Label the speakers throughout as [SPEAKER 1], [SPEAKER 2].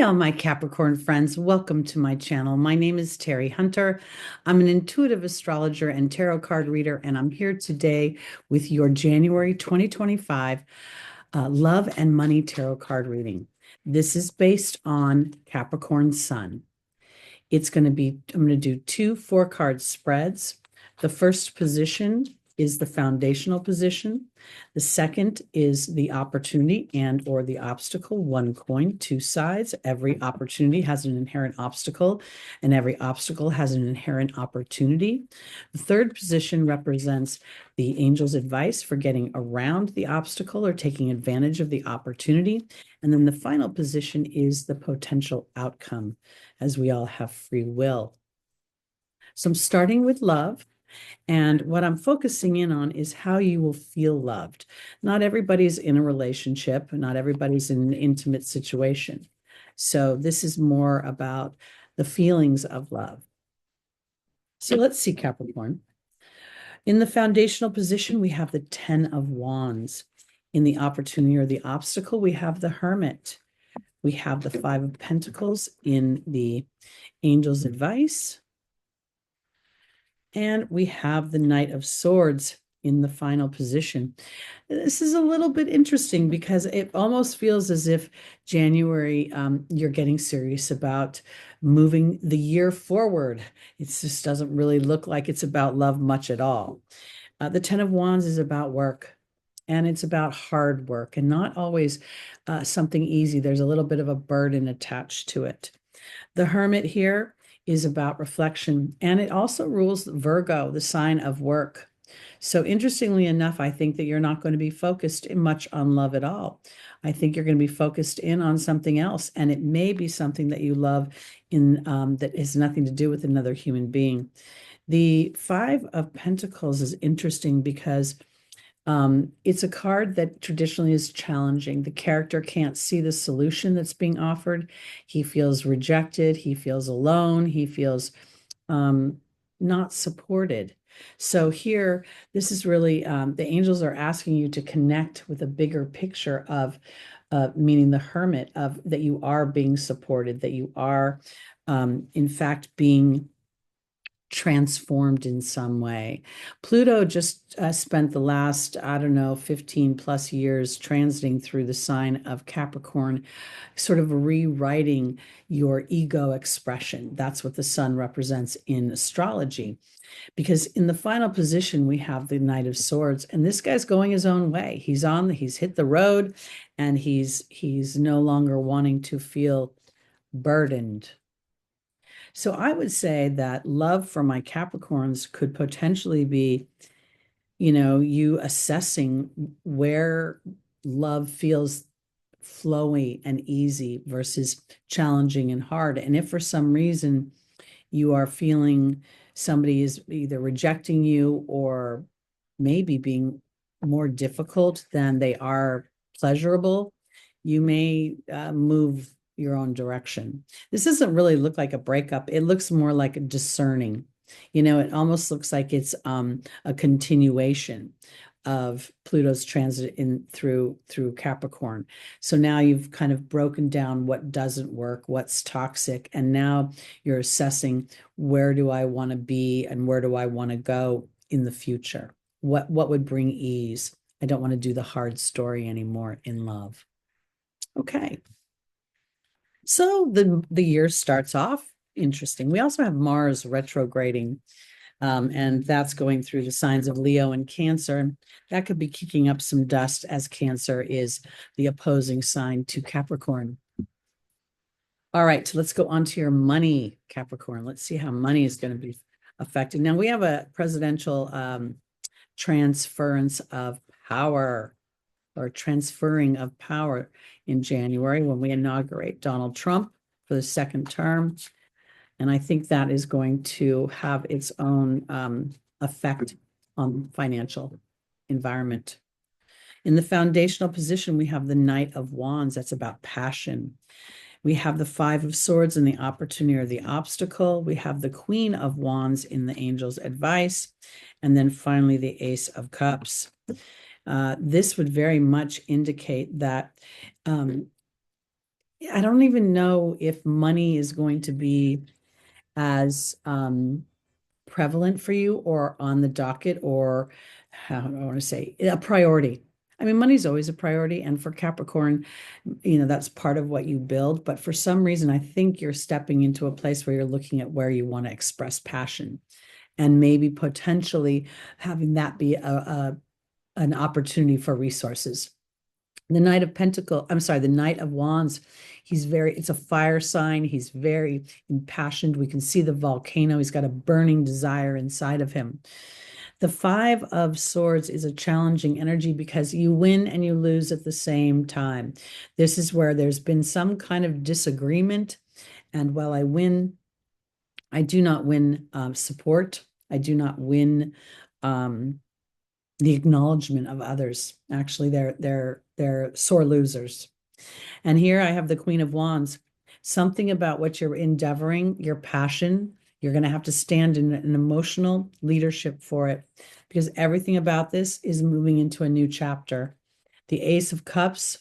[SPEAKER 1] all my Capricorn friends. Welcome to my channel. My name is Teri Hunter. I'm an intuitive astrologer and tarot card reader, and I'm here today with your January 2025 Love and Money Tarot card reading. This is based on Capricorn Sun. I'm going to do two 4-card spreads. The first position is the foundational position. The second is the opportunity and or the obstacle. One coin, two sides. Every opportunity has an inherent obstacle, and every obstacle has an inherent opportunity. The third position represents the angel's advice for getting around the obstacle or taking advantage of the opportunity. And then the final position is the potential outcome, as we all have free will. So I'm starting with love. And what I'm focusing in on is how you will feel loved. Not everybody's in a relationship, not everybody's in an intimate situation. So this is more about the feelings of love. So let's see, Capricorn. In the foundational position, we have the 10 of Wands. In the opportunity or the obstacle, we have the Hermit. We have the 5 of Pentacles in the angel's advice. And we have the Knight of Swords in the final position. This is a little bit interesting because it almost feels as if January, you're getting serious about moving the year forward. It just doesn't really look like it's about love much at all. The 10 of Wands is about work, and it's about hard work and not always something easy. There's a little bit of a burden attached to it. The Hermit here is about reflection, and it also rules Virgo, the sign of work. So interestingly enough, I think that you're not going to be focused much on love at all. I think you're going to be focused in on something else, and it may be something that you love that has nothing to do with another human being. The 5 of Pentacles is interesting because it's a card that traditionally is challenging. The character can't see the solution that's being offered. He feels rejected. He feels alone. He feels not supported. So here, this is really, the angels are asking you to connect with a bigger picture of, meaning the Hermit, of that you are being supported, that you are, in fact, being transformed in some way. Pluto just spent the last, 15 plus years transiting through the sign of Capricorn, sort of rewriting your ego expression. That's what the sun represents in astrology. Because in the final position, we have the Knight of Swords, and this guy's going his own way. He's hit the road, and he's no longer wanting to feel burdened. So I would say that love for my Capricorns could potentially be, you assessing where love feels flowy and easy versus challenging and hard. And if for some reason you are feeling somebody is either rejecting you or maybe being more difficult than they are pleasurable, you may move your own direction. This doesn't really look like a breakup. It looks more like a discerning. It almost looks like it's a continuation of Pluto's transit through Capricorn. So now you've kind of broken down what doesn't work, what's toxic, and now you're assessing, where do I want to be and where do I want to go in the future? What would bring ease? I don't want to do the hard story anymore in love. Okay. So the year starts off interesting. We also have Mars retrograding, and that's going through the signs of Leo and Cancer. That could be kicking up some dust, as Cancer is the opposing sign to Capricorn. All right, so let's go on to your money, Capricorn. Let's see how money is going to be affected. Now, we have a presidential transference of power, or transferring of power, in January when we inaugurate Donald Trump for the second term. And I think that is going to have its own effect on financial environment. In the foundational position, we have the Knight of Wands. That's about passion. We have the 5 of Swords in the opportunity or the obstacle. We have the Queen of Wands in the angel's advice. And then finally, the Ace of Cups. This would very much indicate that I don't even know if money is going to be as prevalent for you or on the docket or how do I want to say a priority. I mean, money's always a priority. And for Capricorn, that's part of what you build. But for some reason, I think you're stepping into a place where you're looking at where you want to express passion and maybe potentially having that be an opportunity for resources. The Knight of Pentacle, I'm sorry, the Knight of Wands, it's a fire sign. He's very impassioned. We can see the volcano. He's got a burning desire inside of him. The Five of Swords is a challenging energy because you win and you lose at the same time. This is where there's been some kind of disagreement. And while I win, I do not win support. I do not win the acknowledgement of others. Actually, they're sore losers. And here I have the Queen of Wands. Something about what you're endeavoring, your passion, you're going to have to stand in an emotional leadership for it because everything about this is moving into a new chapter. The Ace of Cups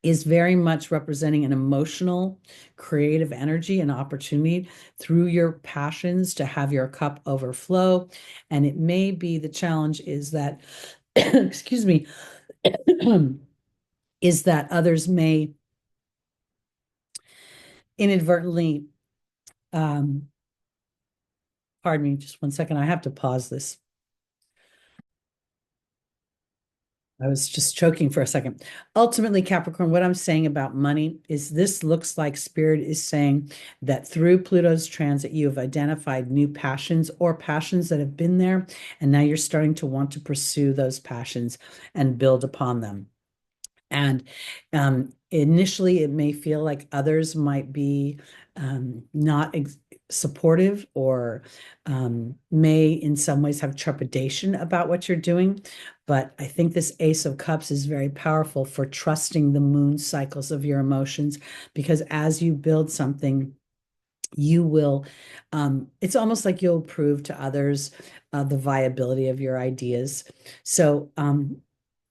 [SPEAKER 1] is very much representing an emotional, creative energy and opportunity through your passions to have your cup overflow. And it may be the challenge is that, excuse me, is that others may inadvertently, pardon me, just one second. I have to pause this. I was just choking for a second. Ultimately, Capricorn, what I'm saying about money is this looks like Spirit is saying that through Pluto's transit, you have identified new passions or passions that have been there, and now you're starting to want to pursue those passions and build upon them. And initially, it may feel like others might be not supportive or may in some ways have trepidation about what you're doing. But I think this Ace of Cups is very powerful for trusting the moon cycles of your emotions, because as you build something, you will, it's almost like you'll prove to others the viability of your ideas. So,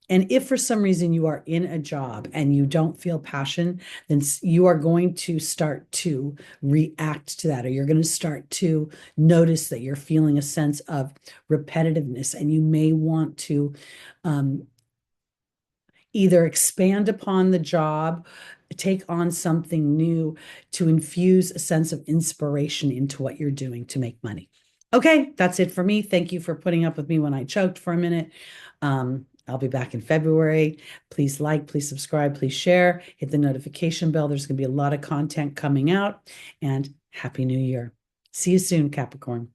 [SPEAKER 1] and if for some reason you are in a job and you don't feel passion, then you are going to start to react to that, or you're going to start to notice that you're feeling a sense of repetitiveness, and you may want to either expand upon the job, take on something new to infuse a sense of inspiration into what you're doing to make money. Okay, that's it for me. Thank you for putting up with me when I choked for a minute. I'll be back in February. Please like, please subscribe, please share, hit the notification bell. There's going to be a lot of content coming out, and Happy New Year. See you soon, Capricorn.